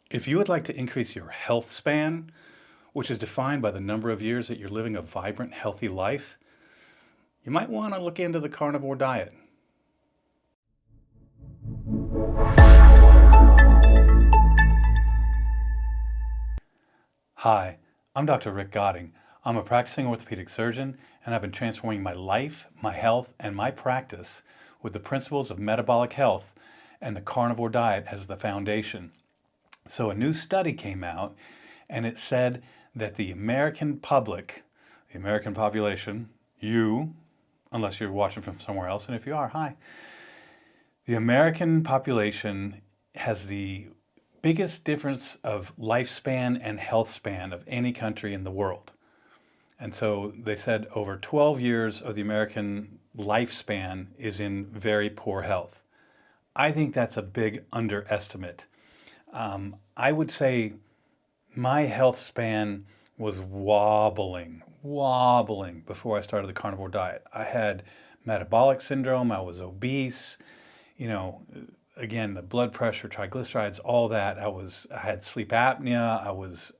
If you would like to increase your health span, which is defined by the number of years that you're living a vibrant, healthy life, you might want to look into the carnivore diet. Hi, I'm Dr. Rick Godding. I'm a practicing orthopedic surgeon, and I've been transforming my life, my health, and my practice with the principles of metabolic health and the carnivore diet as the foundation. So a new study came out, and it said that the American public, the American population, you, unless you're watching from somewhere else, and if you are, hi. The American population has the biggest difference of lifespan and health span of any country in the world. And so they said over 12 years of the American lifespan is in very poor health. I think that's a big underestimate. I would say my health span was wobbling before I started the carnivore diet. I had metabolic syndrome, I was obese, again, the blood pressure, triglycerides, all that. I had sleep apnea. I was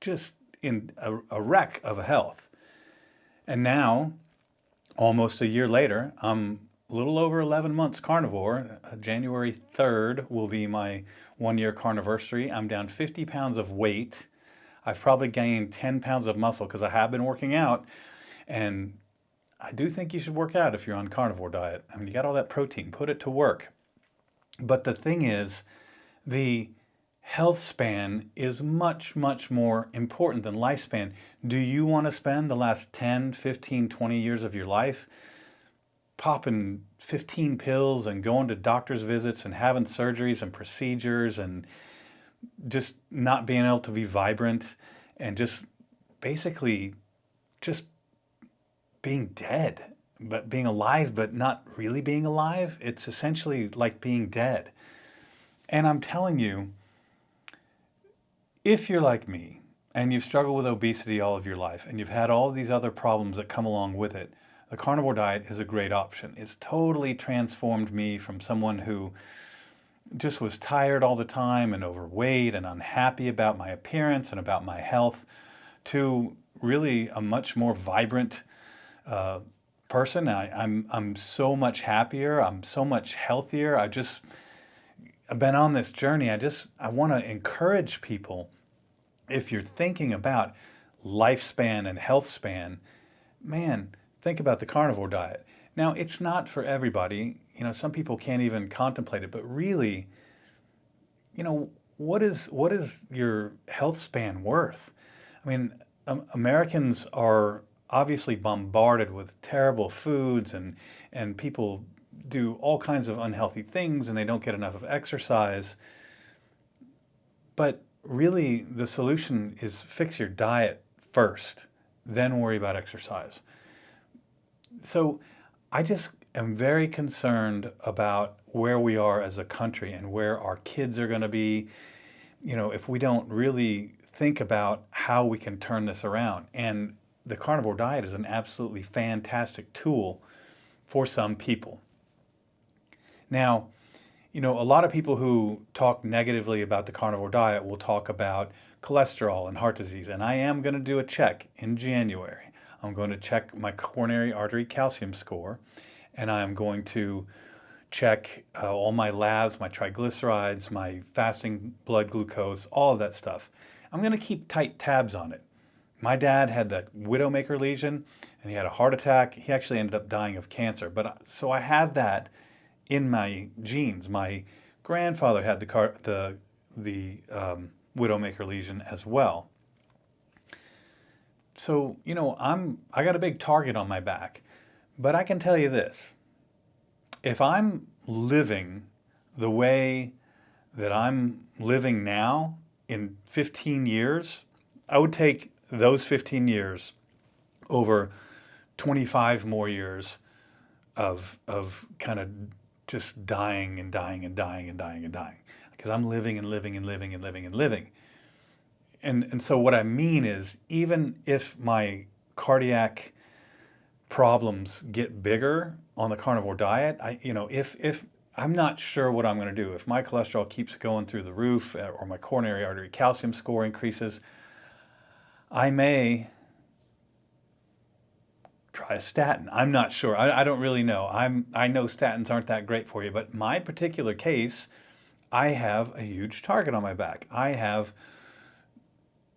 just in a wreck of a health. And now, almost a year later, I'm a little over 11 months carnivore. January 3rd will be my 1-year carniversary. I'm down 50 pounds of weight. I've probably gained 10 pounds of muscle because I have been working out. And I do think you should work out if you're on carnivore diet. I mean, you got all that protein, put it to work. But the thing is, the health span is much, much more important than lifespan. Do you want to spend the last 10, 15, 20 years of your life popping 15 pills and going to doctor's visits and having surgeries and procedures and just not being able to be vibrant and just basically just being dead, but being alive, but not really being alive? It's essentially like being dead. And I'm telling you, if you're like me and you've struggled with obesity all of your life and you've had all these other problems that come along with it, the carnivore diet is a great option. It's totally transformed me from someone who just was tired all the time and overweight and unhappy about my appearance and about my health to really a much more vibrant person. I'm so much happier. I'm so much healthier. I've been on this journey. I want to encourage people, if you're thinking about lifespan and health span, man, think about the carnivore diet. Now, it's not for everybody. Some people can't even contemplate it, but really, what is your health span worth? I mean, Americans are obviously bombarded with terrible foods and people do all kinds of unhealthy things and they don't get enough of exercise. But really the solution is fix your diet first, then worry about exercise. So I just am very concerned about where we are as a country and where our kids are going to be, if we don't really think about how we can turn this around. And the carnivore diet is an absolutely fantastic tool for some people. Now, a lot of people who talk negatively about the carnivore diet will talk about cholesterol and heart disease. And I am going to do a check in January. I'm going to check my coronary artery calcium score, and I'm going to check all my labs, my triglycerides, my fasting blood glucose, all of that stuff. I'm going to keep tight tabs on it. My dad had that widowmaker lesion, and he had a heart attack. He actually ended up dying of cancer. So I have that in my genes. My grandfather had the widowmaker lesion as well. So, I got a big target on my back, but I can tell you this. If I'm living the way that I'm living now in 15 years, I would take those 15 years over 25 more years of kind of just dying and dying and dying and dying and dying, because I'm living and living and living and living and living. And so what I mean is, even if my cardiac problems get bigger on the carnivore diet, if I'm not sure what I'm going to do. If my cholesterol keeps going through the roof or my coronary artery calcium score increases, I may try a statin. I'm not sure. I don't really know. I know statins aren't that great for you, but my particular case, I have a huge target on my back. I have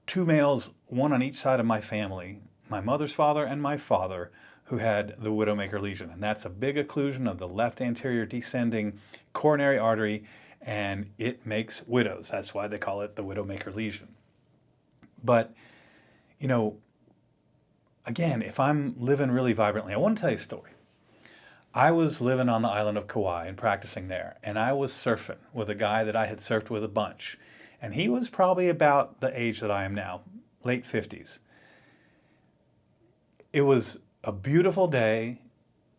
two males, one on each side of my family, my mother's father and my father, who had the widowmaker lesion. And that's a big occlusion of the left anterior descending coronary artery, and it makes widows. That's why they call it the widowmaker lesion. But, you know, again, if I'm living really vibrantly, I want to tell you a story. I was living on the island of Kauai and practicing there, and I was surfing with a guy that I had surfed with a bunch. And he was probably about the age that I am now, late 50s. It was a beautiful day.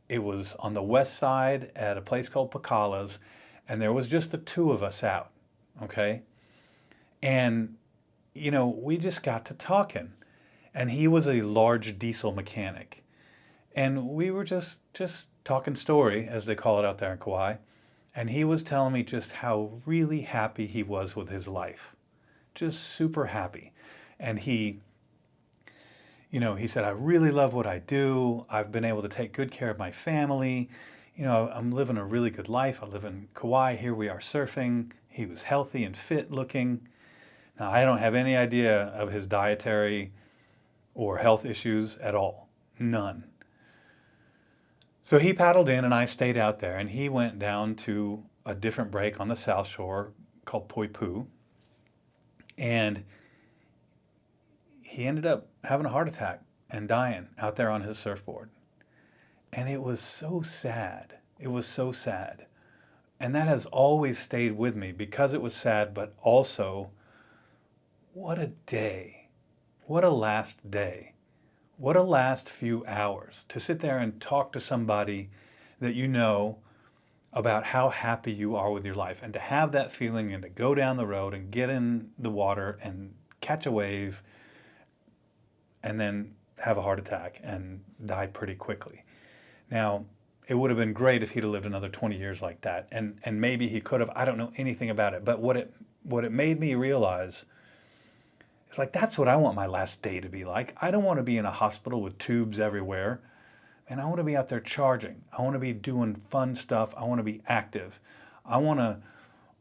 It was on the west side at a place called Pakala's, and there was just the two of us out, okay? And, you know, we just got to talking. And he was a large diesel mechanic. And we were just talking story, as they call it out there in Kauai. And he was telling me just how really happy he was with his life. Just super happy. And he said, I really love what I do. I've been able to take good care of my family. You know, I'm living a really good life. I live in Kauai. Here we are surfing. He was healthy and fit looking. Now, I don't have any idea of his dietary or health issues at all. None. So he paddled in and I stayed out there, and he went down to a different break on the South Shore called Poipu, and he ended up having a heart attack and dying out there on his surfboard. And it was so sad. It was so sad. And that has always stayed with me because it was sad, but also, what a day. What a last day. What a last few hours to sit there and talk to somebody that you know about how happy you are with your life, and to have that feeling and to go down the road and get in the water and catch a wave and then have a heart attack and die pretty quickly. Now, it would have been great if he'd have lived another 20 years like that, and maybe he could have. I don't know anything about it, but what it made me realize, it's like, that's what I want my last day to be like. I don't want to be in a hospital with tubes everywhere. And I want to be out there charging. I want to be doing fun stuff. I want to be active. I want to,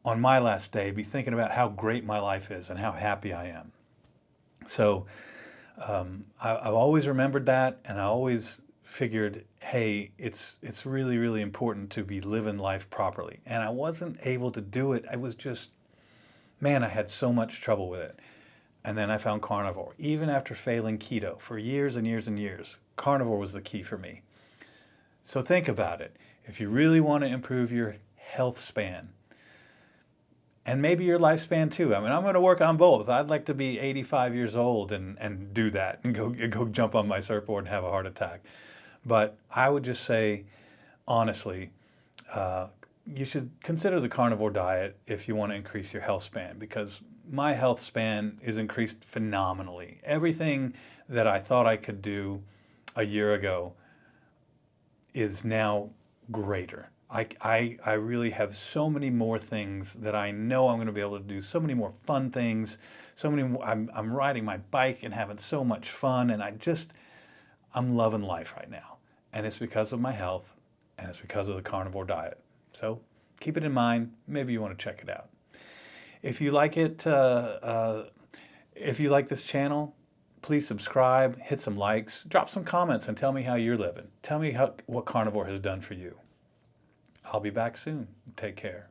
on my last day, be thinking about how great my life is and how happy I am. So I've always remembered that, and I always figured, hey, it's really, really important to be living life properly. And I wasn't able to do it. I was just, man, I had so much trouble with it. And then I found carnivore. Even after failing keto for years and years and years, carnivore was the key for me. So think about it. If you really want to improve your health span, and maybe your lifespan too. I mean, I'm going to work on both. I'd like to be 85 years old and do that and go jump on my surfboard and have a heart attack. But I would just say, honestly, you should consider the carnivore diet if you want to increase your health span, because my health span is increased phenomenally. Everything that I thought I could do a year ago is now greater. I really have so many more things that I know I'm going to be able to do, so many more fun things, so many more, I'm riding my bike and having so much fun, and I'm loving life right now. And it's because of my health, and it's because of the carnivore diet. So keep it in mind. Maybe you want to check it out. If you like it, if you like this channel, please subscribe, hit some likes, drop some comments, and tell me how you're living. Tell me what carnivore has done for you. I'll be back soon. Take care.